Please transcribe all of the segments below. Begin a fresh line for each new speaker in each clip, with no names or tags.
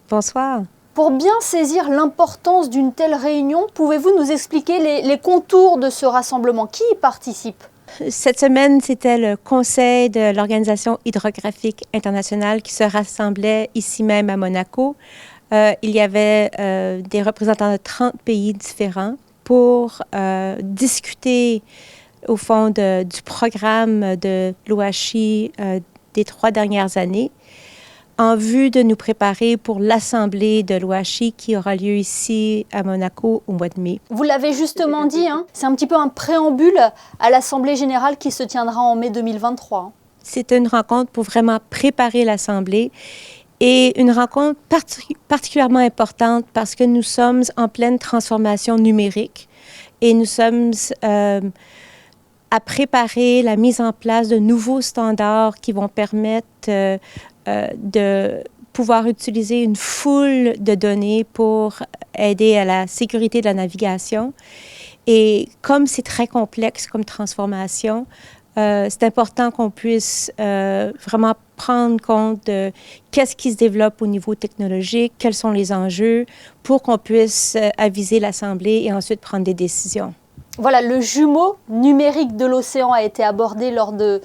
Bonsoir.
Pour bien saisir l'importance d'une telle réunion, pouvez-vous nous expliquer les contours de ce rassemblement? Qui y participe?
Cette semaine, c'était le Conseil de l'Organisation hydrographique internationale qui se rassemblait ici même à Monaco. Il y avait des représentants de 30 pays différents pour discuter au fond du programme de l'OHI des 3 dernières années en vue de nous préparer pour l'Assemblée de l'OHI qui aura lieu ici à Monaco au mois de mai.
Vous l'avez justement dit, c'est un petit peu un préambule à l'Assemblée générale qui se tiendra en mai 2023.
C'est une rencontre pour vraiment préparer l'Assemblée et une rencontre particulièrement importante parce que nous sommes en pleine transformation numérique et nous sommes à préparer la mise en place de nouveaux standards qui vont permettre de pouvoir utiliser une foule de données pour aider à la sécurité de la navigation. Et comme c'est très complexe comme transformation, c'est important qu'on puisse vraiment prendre compte de qu'est-ce qui se développe au niveau technologique, quels sont les enjeux, pour qu'on puisse aviser l'Assemblée et ensuite prendre des décisions.
Voilà, le jumeau numérique de l'océan a été abordé lors de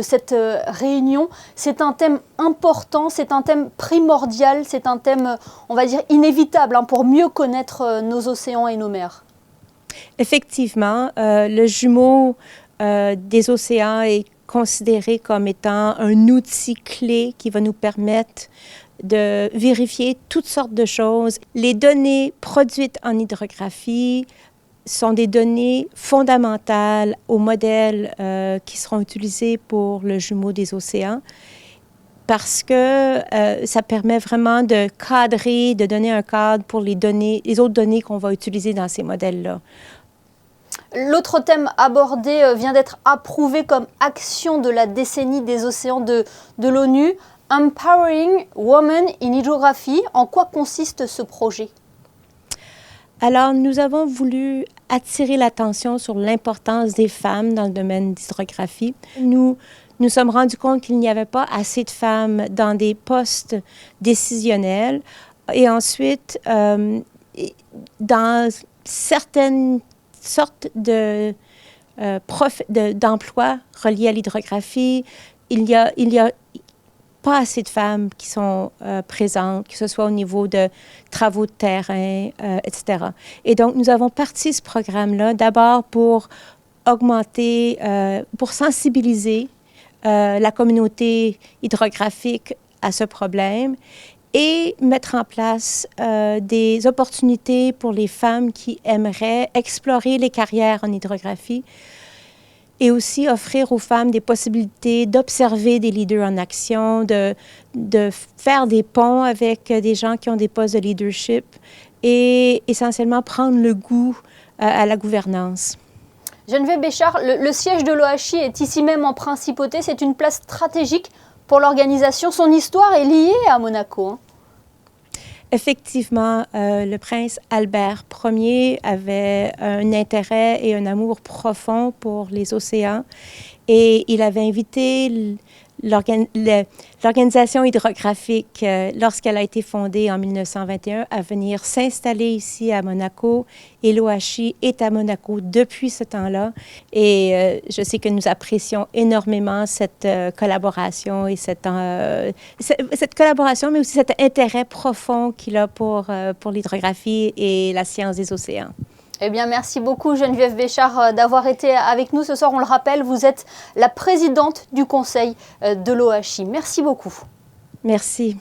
cette réunion. C'est un thème important, c'est un thème primordial, c'est un thème, on va dire, inévitable pour mieux connaître nos océans et nos mers.
Effectivement, le jumeau des océans est considéré comme étant un outil clé qui va nous permettre de vérifier toutes sortes de choses. Les données produites en hydrographie sont des données fondamentales aux modèles qui seront utilisés pour le jumeau des océans parce que ça permet vraiment de cadrer, de donner un cadre pour les autres données qu'on va utiliser dans ces modèles-là.
L'autre thème abordé vient d'être approuvé comme action de la décennie des océans de l'ONU, Empowering Women in Hydrography. En quoi consiste ce projet?
Alors, nous avons voulu attirer l'attention sur l'importance des femmes dans le domaine d'hydrographie. Nous sommes rendus compte qu'il n'y avait pas assez de femmes dans des postes décisionnels et ensuite, dans certaines sortes d'emplois reliés à l'hydrographie, il y a pas assez de femmes qui sont présentes, que ce soit au niveau de travaux de terrain, etc. Et donc, nous avons parti ce programme-là d'abord pour augmenter, pour sensibiliser la communauté hydrographique à ce problème et mettre en place des opportunités pour les femmes qui aimeraient explorer les carrières en hydrographie et aussi offrir aux femmes des possibilités d'observer des leaders en action, de faire des ponts avec des gens qui ont des postes de leadership et essentiellement prendre le goût à la gouvernance.
Geneviève Béchard, le siège de l'OHI est ici même en principauté. C'est une place stratégique pour l'organisation. Son histoire est liée à Monaco.
Effectivement, le prince Albert Ier avait un intérêt et un amour profond pour les océans et il avait invité l'organisation hydrographique, lorsqu'elle a été fondée en 1921, à venir s'installer ici à Monaco. Et l'OHI est à Monaco depuis ce temps-là. Et je sais que nous apprécions énormément cette collaboration et cette collaboration, mais aussi cet intérêt profond qu'il a pour l'hydrographie et la science des océans.
Eh bien, merci beaucoup Geneviève Béchard d'avoir été avec nous ce soir. On le rappelle, vous êtes la présidente du conseil de l'OHI. Merci beaucoup.
Merci.